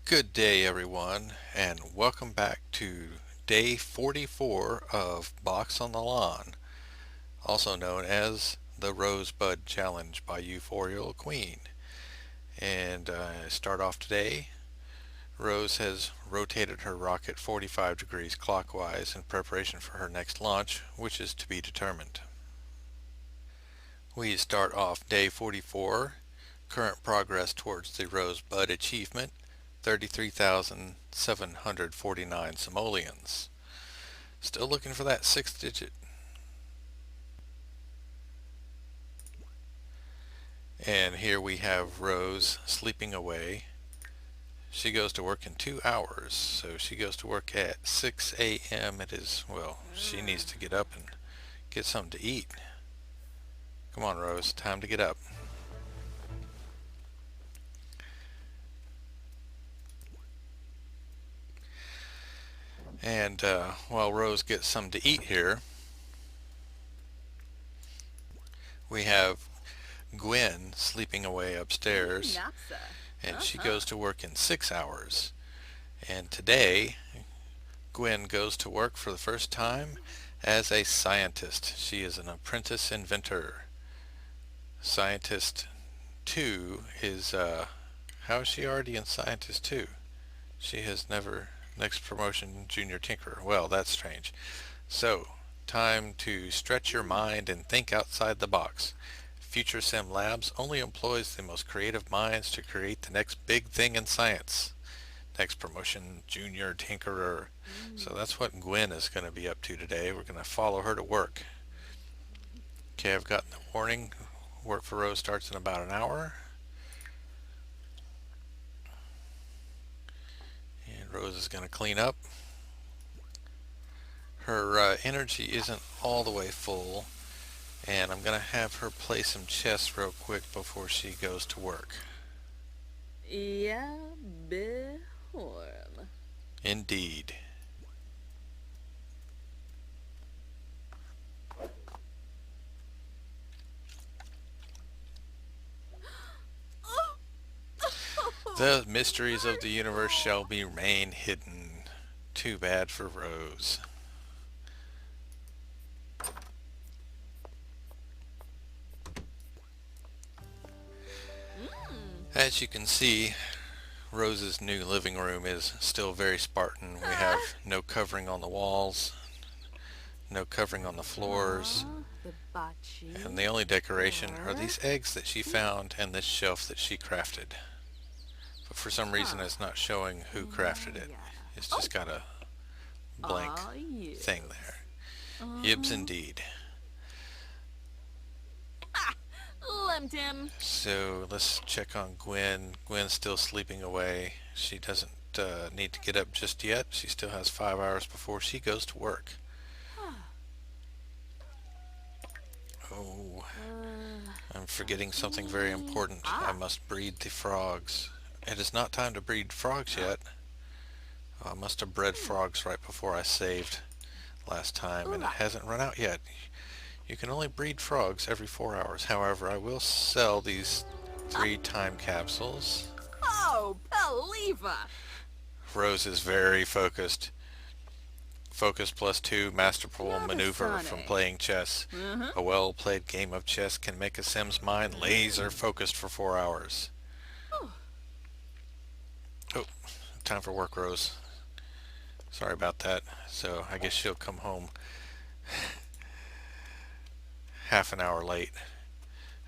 Good day, everyone, and welcome back to day 44 of Box on the Lawn, also known as the Rosebud Challenge by Euphorial Queen. And start off today. Rose has rotated her rocket 45 degrees clockwise in preparation for her next launch, which is to be determined. We start off day 44, current progress towards the Rosebud achievement, 33,749 simoleons. Still looking for that sixth digit. And here we have Rose sleeping away. She goes to work in 2 hours, so she goes to work at 6 a.m. It is, well, she needs to get up and get something to eat. Come on, Rose, time to get up. And while Rose gets something to eat here, we have Gwen sleeping away upstairs, and she goes to work in 6 hours. And today, Gwen goes to work for the first time as a scientist. She is an apprentice inventor. Scientist 2 is, how is she already in Scientist 2? She has never, next promotion, Junior Tinkerer. Well, that's strange. So, time to stretch your mind and think outside the box. Future Sim Labs only employs the most creative minds to create the next big thing in science. Next promotion, Junior Tinkerer. So that's what Gwen is going to be up to today. We're going to follow her to work. Okay, I've gotten the warning. Work for Rose starts in about an hour. And Rose is going to clean up. Her energy isn't all the way full, and I'm going to have her play some chess real quick before she goes to work. Ja, behorn. Indeed. The mysteries of the universe shall be remain hidden. Too bad for Rose. As you can see, Rose's new living room is still very Spartan. We have no covering on the walls, no covering on the floors, The bachi. and the only decoration are these eggs that she found and this shelf that she crafted. But for some reason it's not showing who crafted it. It's just got a blank Yeah. thing there. Yibs indeed. Limped him. So let's check on Gwen. Gwen's still sleeping away. She doesn't need to get up just yet. She still has 5 hours before she goes to work. Oh, I'm forgetting something very important. I must breed the frogs. It is not time to breed frogs yet. Oh, I must have bred frogs right before I saved last time, and it hasn't run out yet. You can only breed frogs every 4 hours. However, I will sell these 3 time capsules. Oh, believer. Rose is very focused. Focus +2, masterful maneuver from playing chess. A well-played game of chess can make a Sim's mind laser focused for 4 hours. Oh, time for work, Rose. Sorry about that. So I guess she'll come home half an hour late.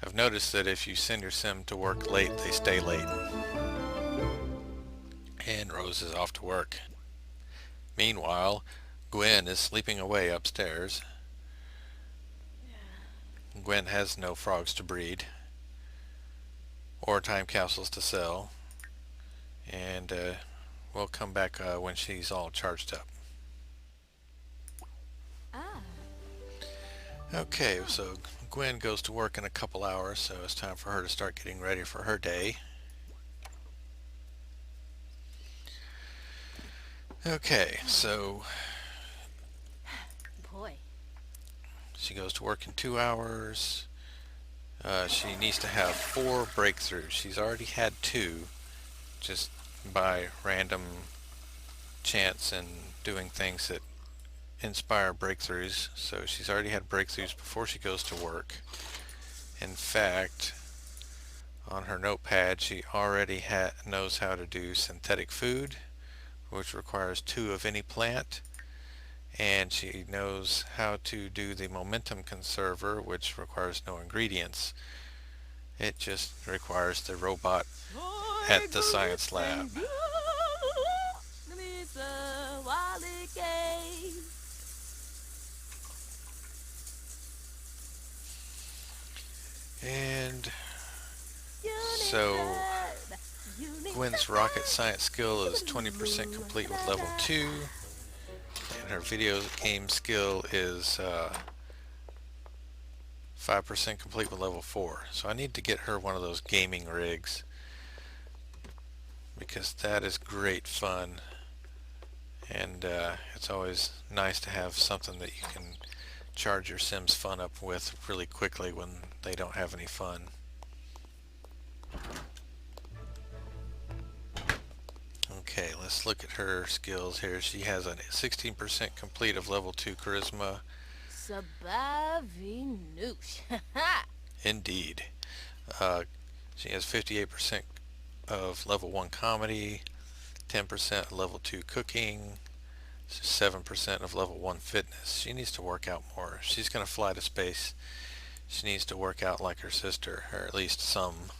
I've noticed that if you send your Sim to work late, they stay late. And Rose is off to work. Meanwhile, Gwen is sleeping away upstairs. Gwen has no frogs to breed or time capsules to sell, and we'll come back when she's all charged up. Okay, so Gwen goes to work in a couple hours, so it's time for her to start getting ready for her day. Okay, so Boy. she goes to work in 2 hours. She needs to have 4 breakthroughs. She's already had 2, just by random chance and doing things that inspire breakthroughs. So she's already had breakthroughs before she goes to work. In fact, on her notepad, she already knows how to do synthetic food, which requires 2 of any plant, and she knows how to do the momentum conserver, which requires no ingredients. It just requires the robot at the science lab. And so Gwen's rocket science skill is 20% complete with level 2, and her video game skill is 5% complete with level 4. So I need to get her one of those gaming rigs, because that is great fun, and it's always nice to have something that you can charge your Sims fun up with really quickly when they don't have any fun. Okay, let's look at her skills here. She has a 16% complete of level 2 charisma. Indeed. She has 58% of level 1 comedy, 10% level 2 cooking, 7% of level 1 fitness. She needs to work out more. She's going to fly to space. She needs to work out like her sister, or at least some.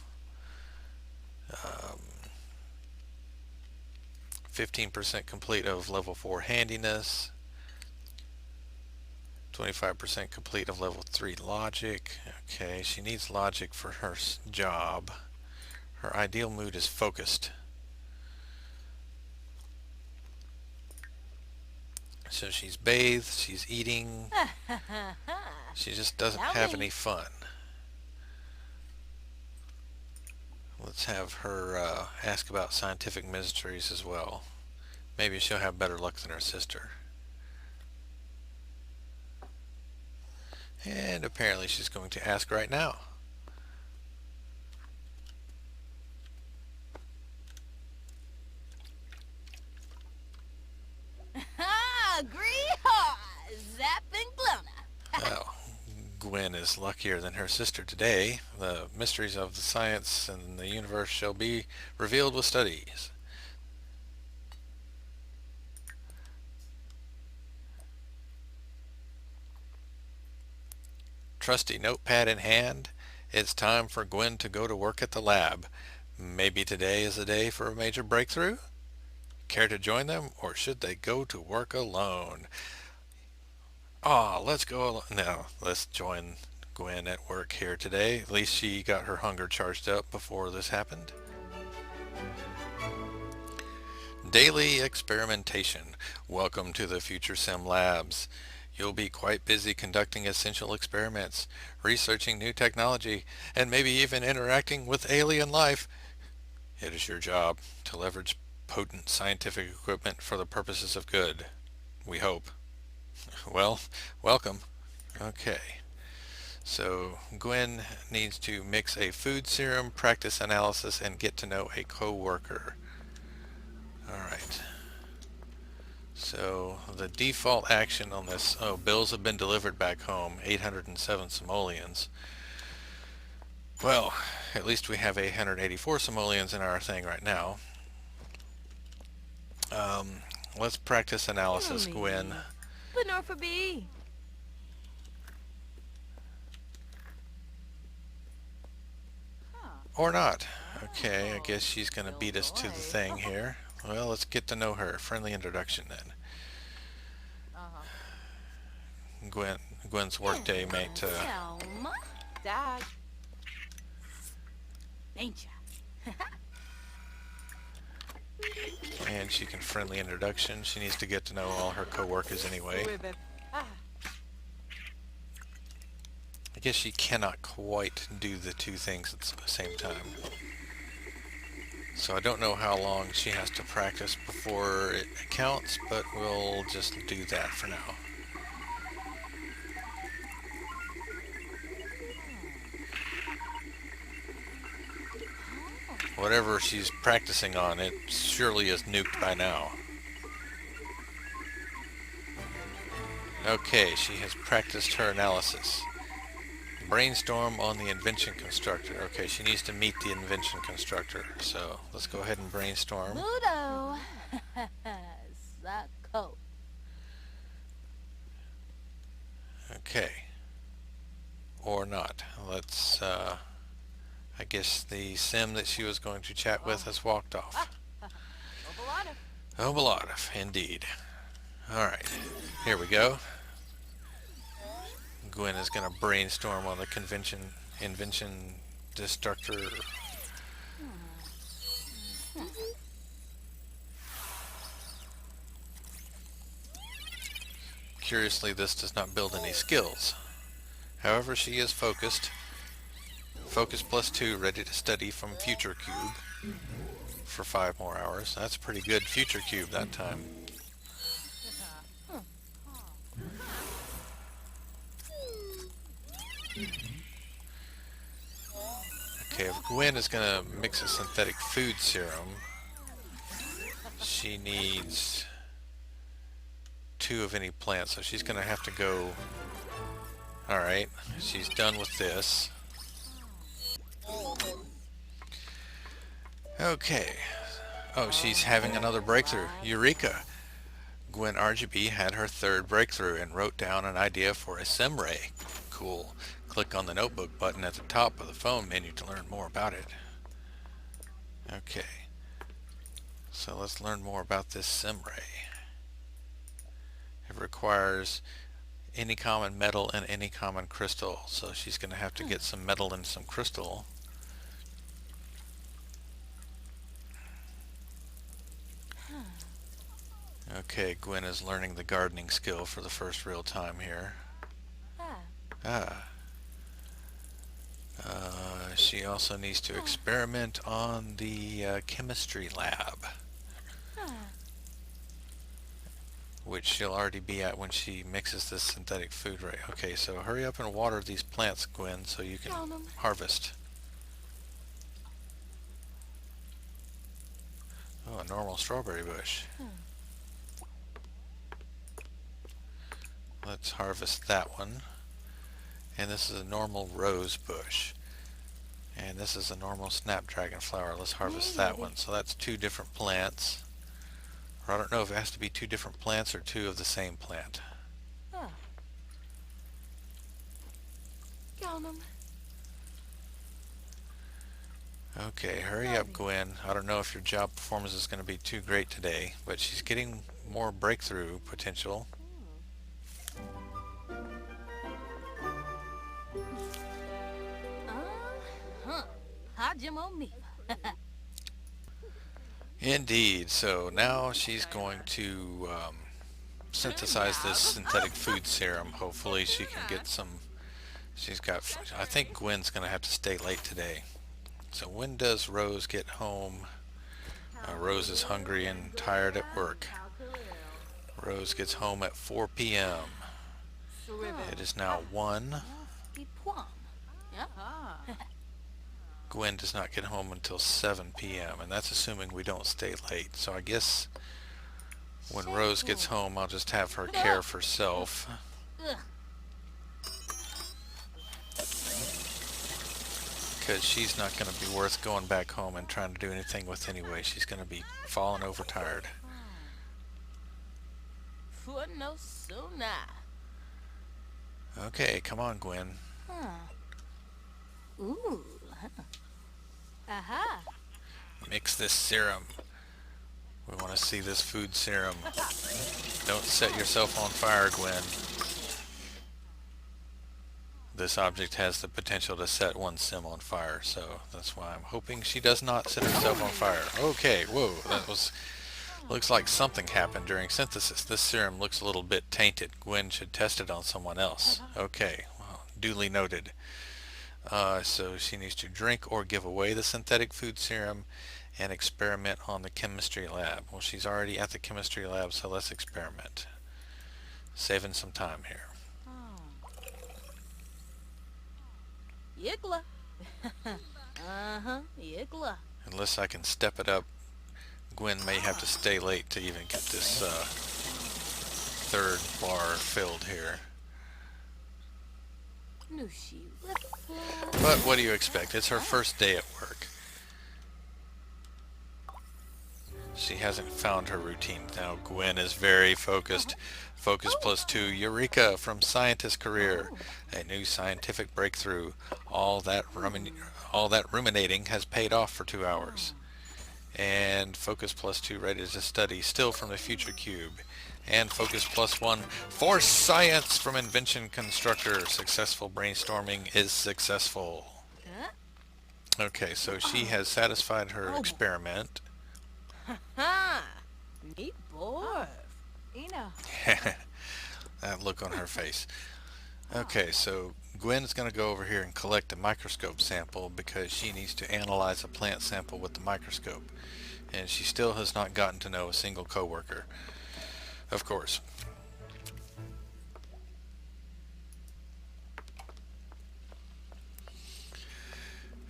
15% complete of level 4 handiness, 25% complete of level 3 logic. Okay, she needs logic for her job. Her ideal mood is focused. So she's bathed, she's eating, she just doesn't have any fun. Let's have her ask about scientific mysteries as well. Maybe she'll have better luck than her sister. And apparently she's going to ask right now. Oh, Gwen is luckier than her sister today. The mysteries of the science and the universe shall be revealed with studies. Trusty notepad in hand, it's time for Gwen to go to work at the lab. Maybe today is the day for a major breakthrough? Care to join them, or should they go to work alone? Let's go alone. No, let's join Gwen at work here today. At least she got her hunger charged up before this happened. Daily experimentation. Welcome to the Future Sim Labs. You'll be quite busy conducting essential experiments, researching new technology, and maybe even interacting with alien life. It is your job to leverage potent scientific equipment for the purposes of good. We hope. Well, welcome. Okay. So Gwen needs to mix a food serum, practice analysis, and get to know a co-worker. Alright. So the default action on this, bills have been delivered back home, 807 simoleons. Well, at least we have 884 simoleons in our thing right now. Let's practice analysis, Gwen. Or not. Okay, I guess she's going to beat us to the thing here. Well, let's get to know her. Friendly introduction then. Gwen's workday mate. And she can friendly introduction. She needs to get to know all her co-workers anyway. I guess she cannot quite do the two things at the same time. So I don't know how long she has to practice before it counts, but we'll just do that for now. Whatever she's practicing on, it surely is nuked by now. Okay, she has practiced her analysis. Brainstorm on the invention constructor. Okay, she needs to meet the invention constructor. So let's go ahead and brainstorm. Ludo. Sucko. Okay. Or not. I guess the sim that she was going to chat with has walked off. Obalotov, indeed. Alright, here we go. Gwen is going to brainstorm on the invention destructor. Curiously, this does not build any skills. However, she is focused. Focus +2, ready to study from Future Cube for 5 more hours. That's a pretty good Future Cube that time. Okay, if Gwen is going to mix a synthetic food serum, she needs 2 of any plant, so she's going to have to go... Alright, she's done with this. Okay. Oh, she's having another breakthrough. Eureka! Gwen Argeby had her 3rd breakthrough and wrote down an idea for a sim ray. Cool. Click on the notebook button at the top of the phone menu to learn more about it. Okay. So let's learn more about this sim ray. It requires any common metal and any common crystal. So she's going to have to get some metal and some crystal. Okay, Gwen is learning the gardening skill for the first real time here. She also needs to experiment on the chemistry lab, which she'll already be at when she mixes this synthetic food ray. Okay, so hurry up and water these plants, Gwen, so you can harvest. Oh, a normal strawberry bush. Let's harvest that one. And this is a normal rose bush. And this is a normal snapdragon flower. Let's harvest that one. So that's 2 different plants. Or I don't know if it has to be 2 different plants or 2 of the same plant. Okay, hurry up, Gwen. I don't know if your job performance is going to be too great today, but she's getting more breakthrough potential. Indeed. So now she's going to synthesize this synthetic food serum. Hopefully she can get some... I think Gwen's going to have to stay late today. So when does Rose get home? Rose is hungry and tired at work. Rose gets home at 4 p.m. It is now 1. Gwen does not get home until 7 p.m. and that's assuming we don't stay late. So I guess when Rose gets home, I'll just have her care for self. Because she's not going to be worth going back home and trying to do anything with anyway. She's going to be falling overtired. Okay, come on, Gwen. Mix this serum. We want to see this food serum. Don't set yourself on fire, Gwen. This object has the potential to set one sim on fire, so that's why I'm hoping she does not set herself on fire. Okay, whoa, that was... Looks like something happened during synthesis. This serum looks a little bit tainted. Gwen should test it on someone else. Okay, well, duly noted. So she needs to drink or give away the synthetic food serum and experiment on the chemistry lab. Well, she's already at the chemistry lab, so let's experiment. Saving some time here. Yigla. Yigla. Unless I can step it up, Gwen may have to stay late to even get this third bar filled here. But what do you expect? It's her first day at work. She hasn't found her routine. Now Gwen is very focused. Focus +2. Eureka from scientist career. A new scientific breakthrough. All that ruminating has paid off for 2 hours. And focus +2 ready to study. Still from the future cube. And focus +1 for science from invention constructor. Successful brainstorming is successful. Okay, so she has satisfied her experiment. Neat boy. That look on her face. Okay, so Gwen's going to go over here and collect a microscope sample because she needs to analyze a plant sample with the microscope. And she still has not gotten to know a single coworker. Of course.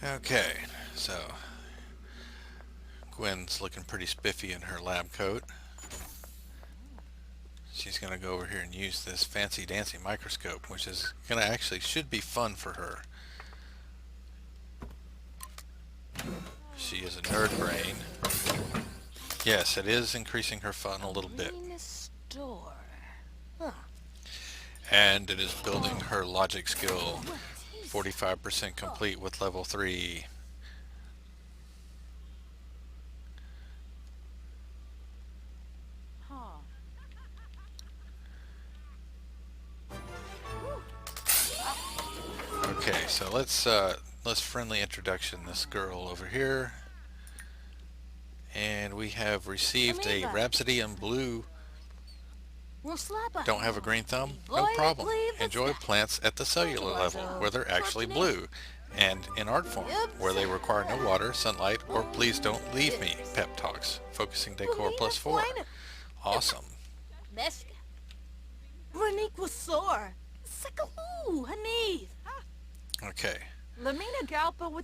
Okay, so Gwen's looking pretty spiffy in her lab coat. She's going to go over here and use this fancy dancy microscope, which is going to actually should be fun for her. She is a nerd brain. Yes, it is increasing her fun a little bit. And it is building her logic skill. 45% complete with level 3. Okay, so let's friendly introduction this girl over here. And we have received a Rhapsody in Blue. Don't have a green thumb? No problem. Enjoy plants at the cellular level, where they're actually blue, and in art form, where they require no water, sunlight, or please don't leave me pep talks. Focusing decor +4. Awesome. Okay.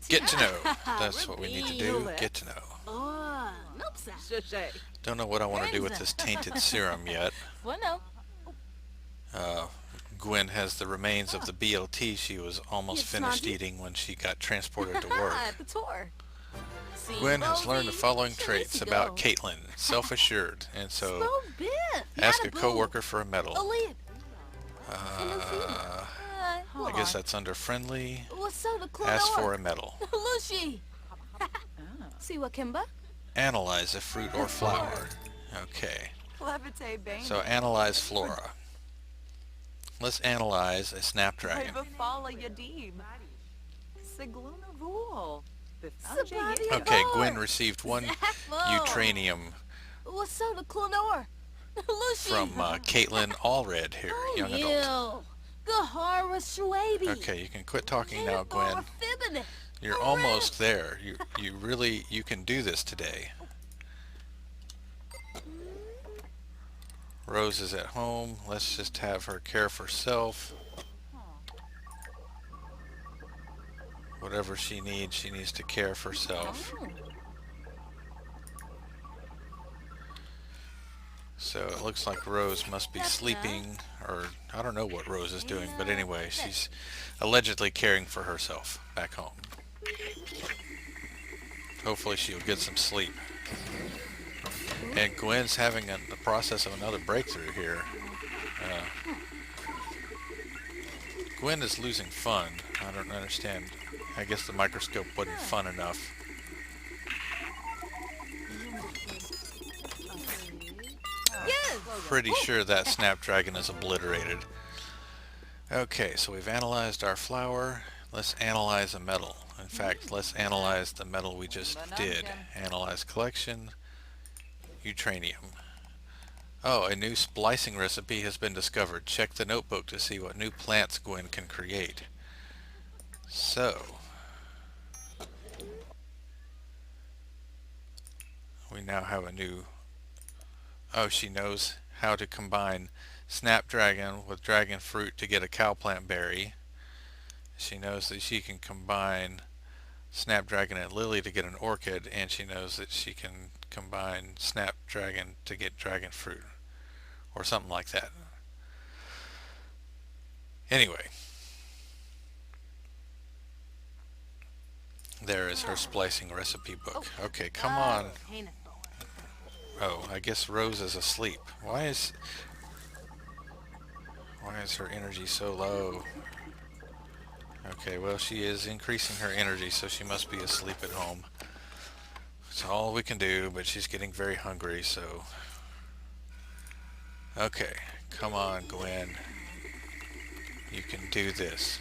Get to know. That's what we need to do. Get to know. Don't know what I want to do with this tainted serum yet. Gwen has the remains of the BLT she was almost finished eating when she got transported to work. Gwen has learned the following traits about Caitlin. Self-assured, and so ask a coworker for a medal. I guess that's under friendly. Ask for a medal. Analyze a fruit or flower. Okay. So analyze flora. Let's analyze a snapdragon. Okay, Gwen received 1 Utranium from Caitlin Allred here, young adult. Okay, you can quit talking now, Gwen. You're almost there. You can do this today. Rose is at home. Let's just have her care for self. Whatever she needs to care for self. So it looks like Rose must be sleeping, or I don't know what Rose is doing, but anyway, she's allegedly caring for herself back home. Hopefully she'll get some sleep. And Gwen's having the process of another breakthrough here. Gwen is losing fun. I don't understand. I guess the microscope wasn't fun enough. Pretty sure that snapdragon is obliterated. Okay, so we've analyzed our flower. Let's analyze a metal. In fact, let's analyze the metal we just did. Analyze collection. Utranium. Oh, a new splicing recipe has been discovered. Check the notebook to see what new plants Gwen can create. So, we now have a new... Oh, she knows how to combine snapdragon with dragon fruit to get a cowplant berry. She knows that she can combine Snapdragon and Lily to get an orchid, and she knows that she can combine Snapdragon to get dragon fruit, or something like that. Anyway, there is her splicing recipe book. Okay, come on. Oh, I guess Rose is asleep. Why is her energy so low? Okay, well, she is increasing her energy, so she must be asleep at home. It's all we can do, but she's getting very hungry, so... Okay, come on, Gwen. You can do this.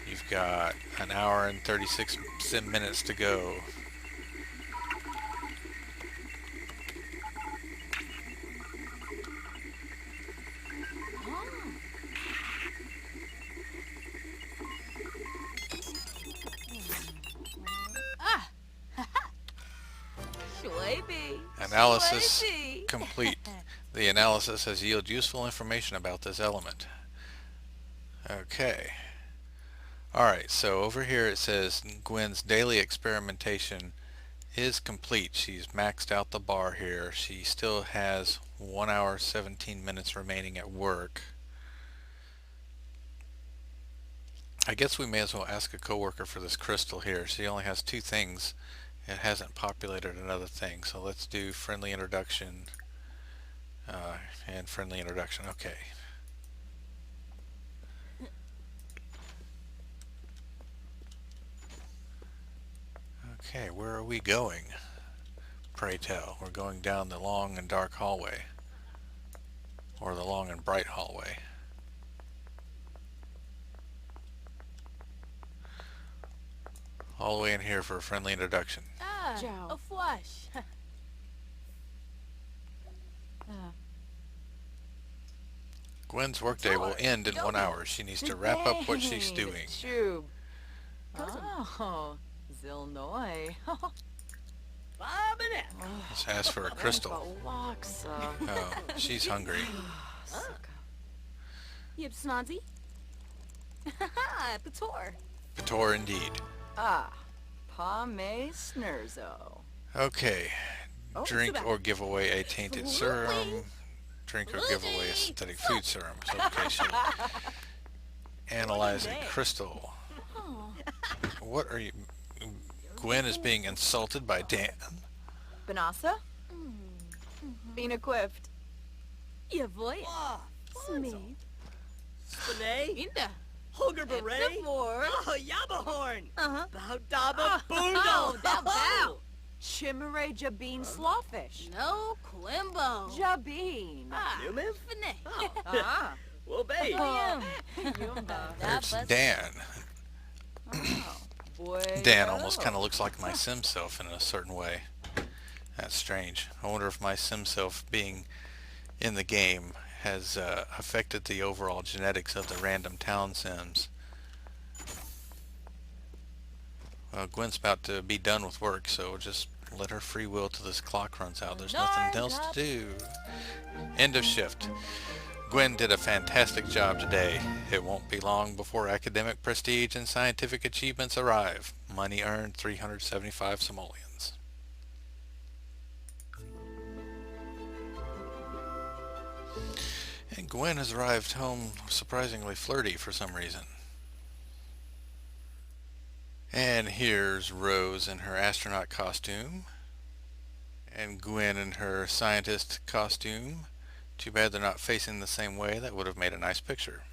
You've got an hour and 36 minutes to go. Analysis complete. The analysis has yielded useful information about this element. Okay. Alright, so over here it says Gwen's daily experimentation is complete. She's maxed out the bar here. She still has 1 hour 17 minutes remaining at work. I guess we may as well ask a coworker for this crystal here. She only has 2 things. It hasn't populated another thing, so let's do friendly introduction and friendly introduction. Okay. Okay, where are we going? Pray tell. We're going down the long and dark hallway, or the long and bright hallway. All the way in here for a friendly introduction. A flush. Gwen's workday will end in 1 hour. She needs to wrap up what she's doing. Oh, Zilnoy. Let's ask for a crystal. Oh, she's hungry. Yip snodzy. Pator. Pator indeed. Pame Snurzo. Okay. Drink or give away a tainted serum. Drink or give away a synthetic food serum. So, okay, she'll analyze a crystal. What are you... Gwen is being insulted by Dan. Benassa? Bina Quift. Ya voy. Smee. Inda. Hoger Beret. Four. Oh, Yabahorn. Bow Daba Oh, Boondle. bow bow. Chimere Jabeen Slawfish. No Quimbo. Jabeen. Numiv? Ah. Well, babe. There's Dan. Boy. Dan almost kind of looks like my sim self in a certain way. That's strange. I wonder if my sim self being in the game has affected the overall genetics of the random town sims. Well, Gwen's about to be done with work, so just let her free will till this clock runs out. There's nothing else to do. End of shift. Gwen did a fantastic job today. It won't be long before academic prestige and scientific achievements arrive. Money earned 375 simoleons. And Gwen has arrived home surprisingly flirty for some reason. And here's Rose in her astronaut costume. And Gwen in her scientist costume. Too bad they're not facing the same way. That would have made a nice picture.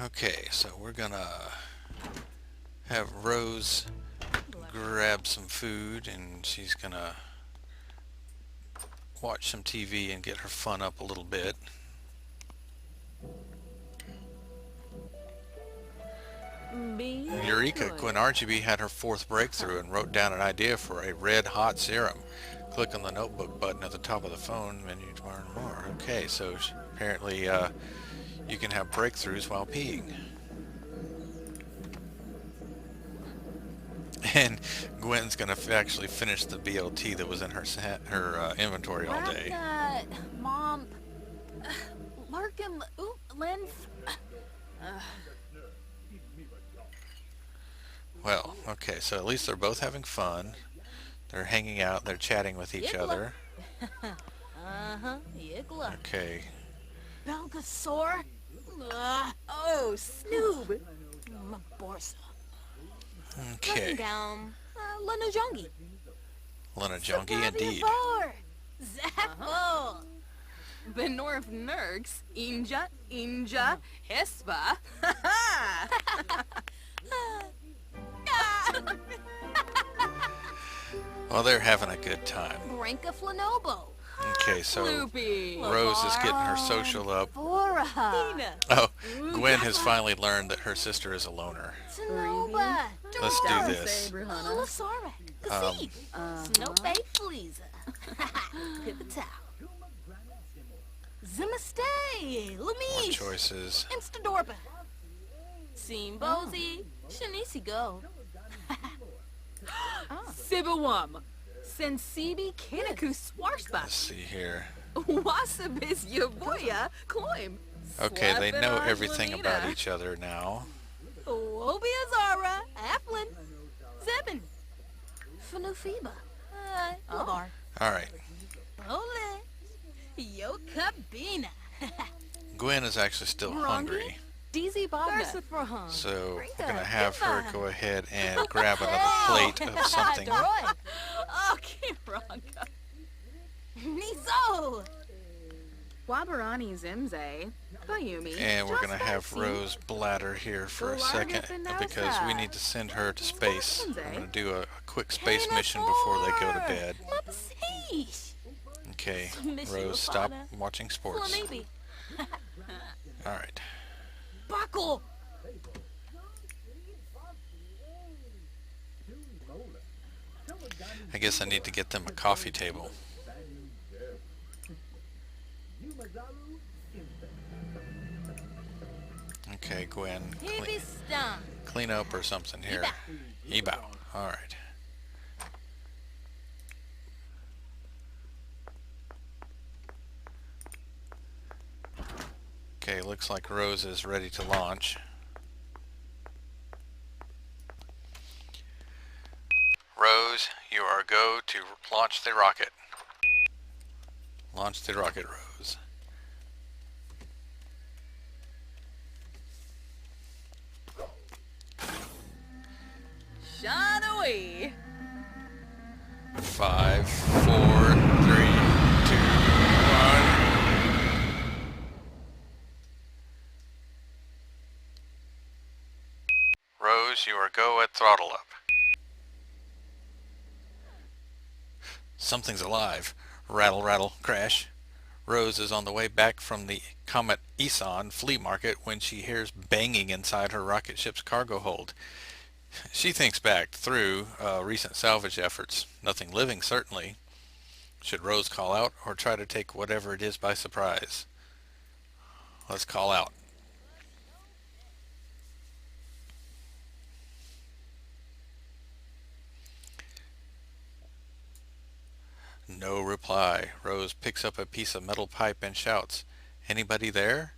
Okay, so we're gonna have Rose grab some food, and she's gonna watch some TV and get her fun up a little bit. Eureka! Gwen Argeby had her 4th breakthrough and wrote down an idea for a red hot serum. Click on the notebook button at the top of the phone menu to learn more. Okay, so apparently you can have breakthroughs while peeing. And Gwen's gonna actually finish the BLT that was in her inventory all day. Ragna, Mom, Larkin, ooh, Lynn's. Well, okay, so at least they're both having fun. They're hanging out, they're chatting with each other. Yigla. Okay, Belgasaur. Oh, Snoob. Borsa. okay. Down. Lenajongi. Lenajongi indeed. Zappo. Benorf Nurgs. Inja. Hespa. Well, they're having a good time. Branka Flanobo. Okay, so Loopy. Rose is getting her social up. Bora. Oh, Gwen has finally learned that her sister is a loner. Tanoba. Let's do this. Lasara. Kasi. Snope Fleeza. Pipita. Zimastay. More Lamish. choices. Instadorpa. Simbozy. Shanisi go. Sibawam. Sensibi Kinaku Swarspa. Let's see here. Wasabis Yavoya Cloim. Okay, they know everything about each other now. Obiazara. Aflin. Zebin. Fanufiba. Lavar. Alright, Ole. Yokabina. Gwen is actually still hungry. DZ Bogda. Garsafarhan. So we're going to have her go ahead and grab another plate of something. Oh, Kiranka. Niso. Wabarani Zimze. Bayumi. And we're going to have Rose bladder here for a second because we need to send her to space. I'm going to do a quick space mission before they go to bed. Mapasish. Okay, Rose, stop watching sports. Maybe. Alright. Buckle. I guess I need to get them a coffee table. Okay, Gwen, clean up or something here. Ebow. Alright. Okay, looks like Rose is ready to launch. Rose, you are go to launch the rocket. Launch the rocket, Rose. Shanawi. 5, 4, 3, 2, 1. Rose, you are go at throttle up. Something's alive. Rattle, rattle, crash. Rose is on the way back from the Comet Eson flea market when she hears banging inside her rocket ship's cargo hold. She thinks back through recent salvage efforts. Nothing living, certainly. Should Rose call out or try to take whatever it is by surprise? Let's call out. No reply. Rose picks up a piece of metal pipe and shouts, "Anybody there?"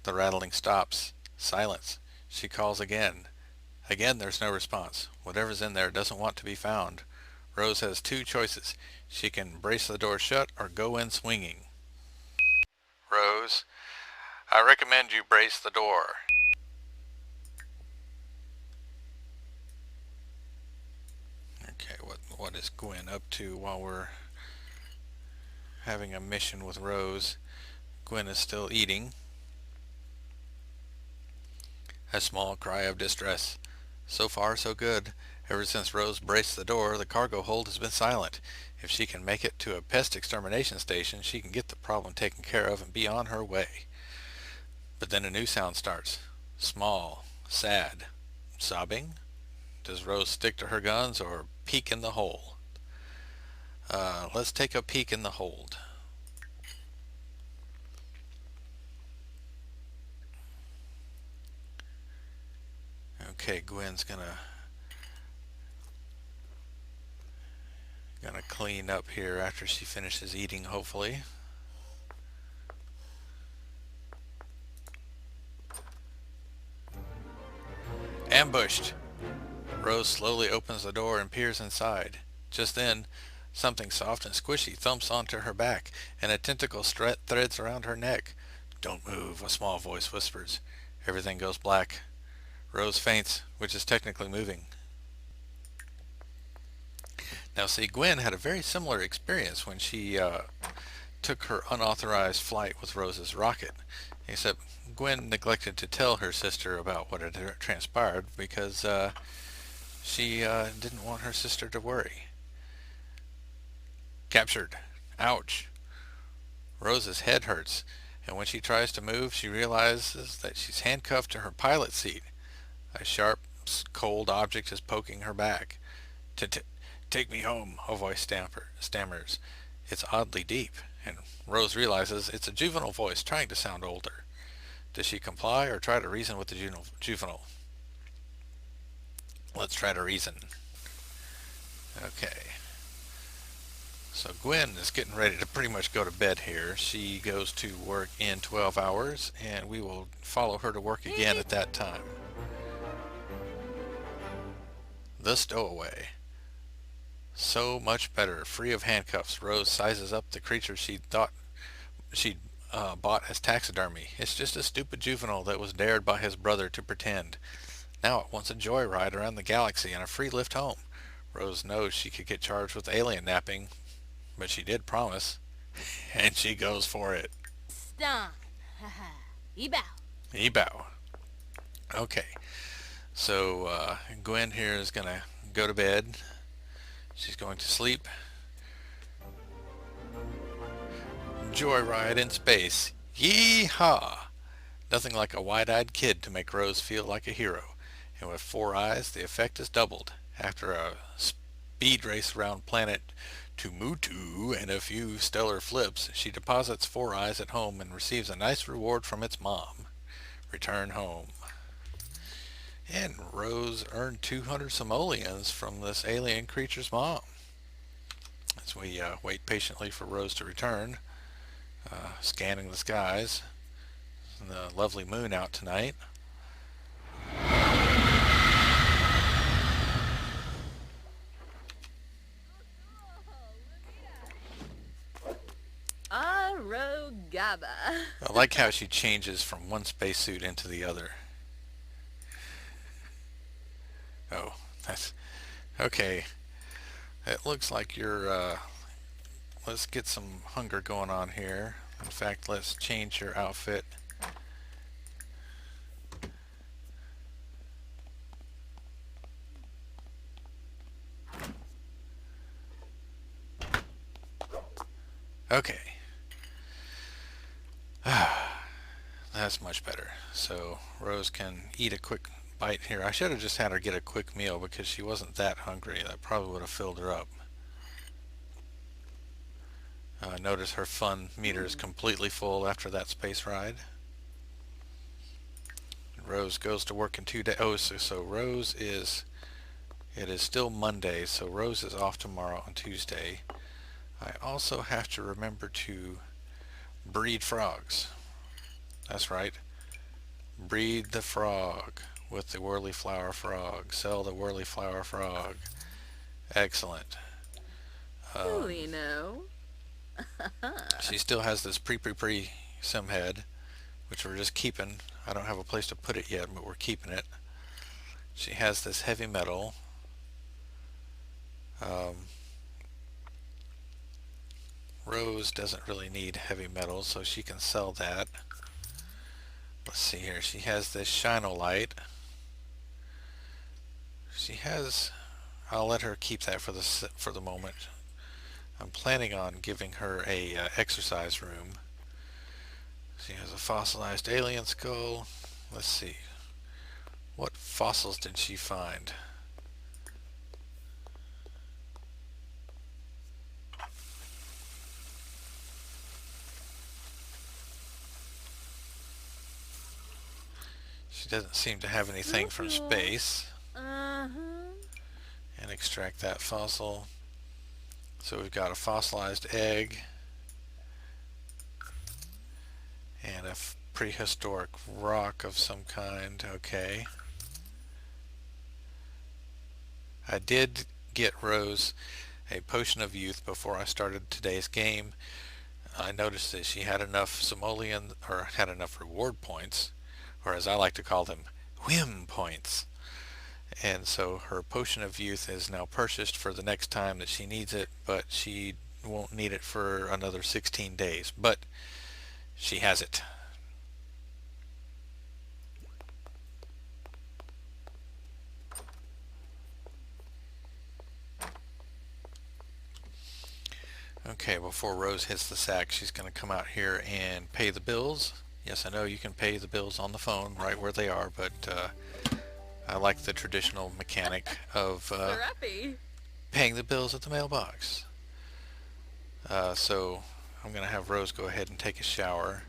The rattling stops. Silence. She calls again. Again there's no response. Whatever's in there doesn't want to be found. Rose has two choices. She can brace the door shut or go in swinging. Rose, I recommend you brace the door. Okay, what is Gwen up to while we're having a mission with Rose? Gwen is still eating. A small cry of distress. So far, so good. Ever since Rose braced the door, the cargo hold has been silent. If she can make it to a pest extermination station, she can get the problem taken care of and be on her way. But then a new sound starts. Small, sad, sobbing. Does Rose stick to her guns or peek in the hole? Let's take a peek in the hold. Okay, Gwen's gonna Gonna clean up here after she finishes eating, hopefully. Ambushed! Rose slowly opens the door and peers inside. Just then, something soft and squishy thumps onto her back, and a tentacle threads around her neck. "Don't move," a small voice whispers. Everything goes black. Rose faints, which is technically moving. Now see, Gwen had a very similar experience when she took her unauthorized flight with Rose's rocket, except Gwen neglected to tell her sister about what had transpired because she didn't want her sister to worry. Captured. Ouch. Rose's head hurts, and when she tries to move, she realizes that she's handcuffed to her pilot seat. A sharp, cold object is poking her back. "Take me home," a voice stammers. It's oddly deep, and Rose realizes it's a juvenile voice trying to sound older. Does she comply or try to reason with the juvenile? Let's try to reason. Okay. So Gwen is getting ready to pretty much go to bed here. She goes to work in 12 hours, and we will follow her to work again at that time. The stowaway. So much better. Free of handcuffs, Rose sizes up the creature she thought she'd bought as taxidermy. It's just a stupid juvenile that was dared by his brother to pretend. Now it wants a joyride around the galaxy and a free lift home. Rose knows she could get charged with alien napping, but she did promise, and she goes for it. Stan. Ebow. Ebow. Okay, so Gwen here is going to go to bed. She's going to sleep. Joyride in space. Yee-haw! Nothing like a wide-eyed kid to make Rose feel like a hero. And with 4 eyes, the effect is doubled. After a speed race around planet Tumutu and a few stellar flips, she deposits 4 eyes at home and receives a nice reward from its mom. Return home. And Rose earned 200 simoleons from this alien creature's mom. As we wait patiently for Rose to return, scanning the skies, and the lovely moon out tonight. Argeby. I like how she changes from one spacesuit into the other. Oh, that's okay. It looks like you're let's get some hunger going on here. In fact, let's change your outfit. Okay. That's much better. So Rose can eat a quick bite here. I should have just had her get a quick meal because she wasn't that hungry. That probably would have filled her up. Notice her fun meter is completely full after that space ride. Rose goes to work in 2 days. Oh, so Rose is... It is still Monday, so Rose is off tomorrow on Tuesday. I also have to remember to breed frogs. That's right. Breed the frog with the whirly flower frog. Sell the whirly flower frog. Excellent. We know. She still has this pre sim head, which we're just keeping. I don't have a place to put it yet, but we're keeping it. She has this heavy metal. Rose doesn't really need heavy metal, so she can sell that. Let's see here. She has this Shine-O-Light. She has... I'll let her keep that for the moment. I'm planning on giving her a exercise room. She has a fossilized alien skull. Let's see. What fossils did she find? She doesn't seem to have anything from space. And extract that fossil. So we've got a fossilized egg and a prehistoric rock of some kind. Okay. I did get Rose a potion of youth before I started today's game. I noticed that she had enough simoleon, or had enough reward points, or as I like to call them, whim points. And so her potion of youth is now purchased for the next time that she needs it, but she won't need it for another 16 days. But she has it. Okay, before Rose hits the sack, she's going to come out here and pay the bills. Yes, I know you can pay the bills on the phone right where they are, but I like the traditional mechanic of paying the bills at the mailbox. So I'm going to have Rose go ahead and take a shower.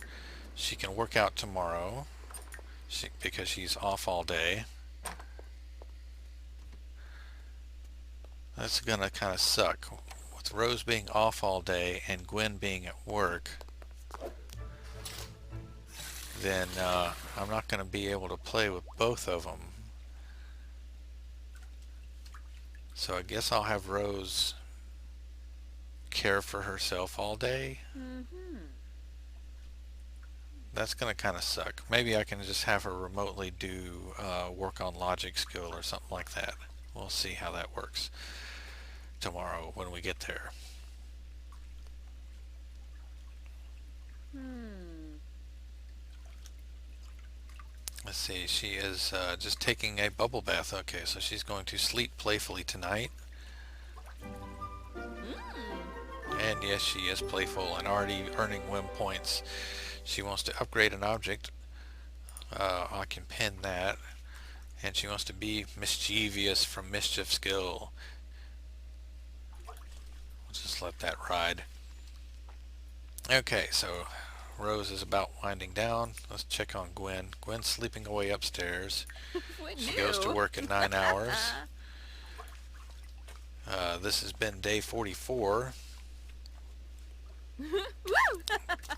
She can work out tomorrow because she's off all day. That's going to kind of suck. With Rose being off all day and Gwen being at work, then I'm not going to be able to play with both of them. So I guess I'll have Rose care for herself all day. That's going to kind of suck. Maybe I can just have her remotely do work on logic skill or something like that. We'll see how that works tomorrow when we get there. Let's see, she is just taking a bubble bath. Okay, so she's going to sleep playfully tonight. And yes, she is playful and already earning whim points. She wants to upgrade an object. I can pin that. And she wants to be mischievous from mischief skill. We'll just let that ride. Okay, so Rose is about winding down. Let's check on Gwen. Gwen's sleeping away upstairs. She goes to work in 9 hours. This has been day 44.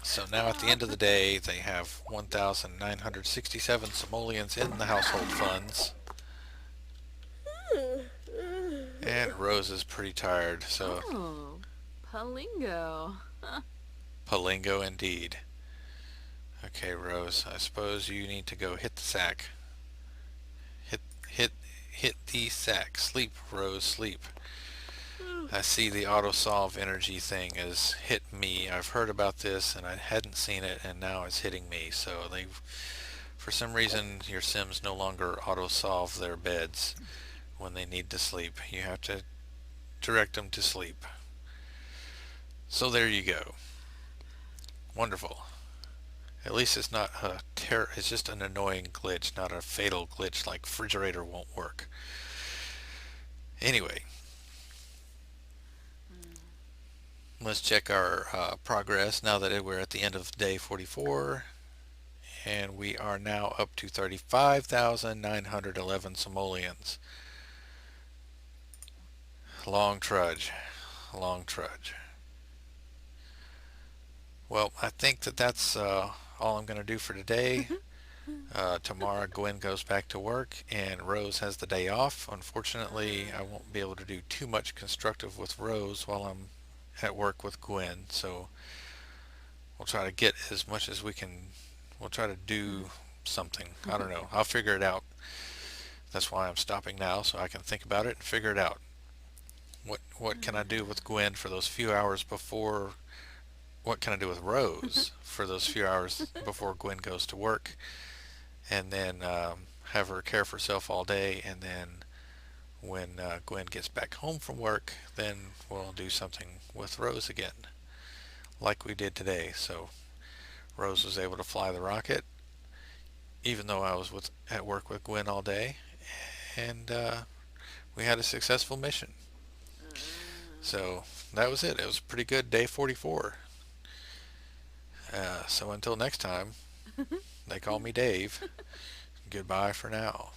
So now at the end of the day, they have 1,967 simoleons in the household funds. And Rose is pretty tired, so... Oh, Palingo. Palingo indeed. Okay, Rose, I suppose you need to go hit the sack. Hit the sack. Sleep, Rose, sleep. I see the auto-solve energy thing has hit me. I've heard about this and I hadn't seen it, and now it's hitting me. So for some reason, your Sims no longer auto-solve their beds when they need to sleep. You have to direct them to sleep. So there you go. Wonderful. At least it's not a it's just an annoying glitch, not a fatal glitch like refrigerator won't work. Anyway, let's check our progress now that we're at the end of day 44, and we are now up to 35,911 simoleons. Long trudge. Well, I think that's all I'm going to do for today. Tomorrow Gwen goes back to work and Rose has the day off. Unfortunately, I won't be able to do too much constructive with Rose while I'm at work with Gwen, so we'll try to get as much as we can. We'll try to do something. I don't know. I'll figure it out. That's why I'm stopping now, so I can think about it and figure it out. What can I do with Gwen for those few hours before... What can I do with Rose for those few hours before Gwen goes to work, and then have her care for herself all day, and then when Gwen gets back home from work, then we'll do something with Rose again, like we did today. So Rose was able to fly the rocket, even though I was at work with Gwen all day, and we had a successful mission. So that was it. It was a pretty good day 44. So until next time, they call me Dave. Goodbye for now.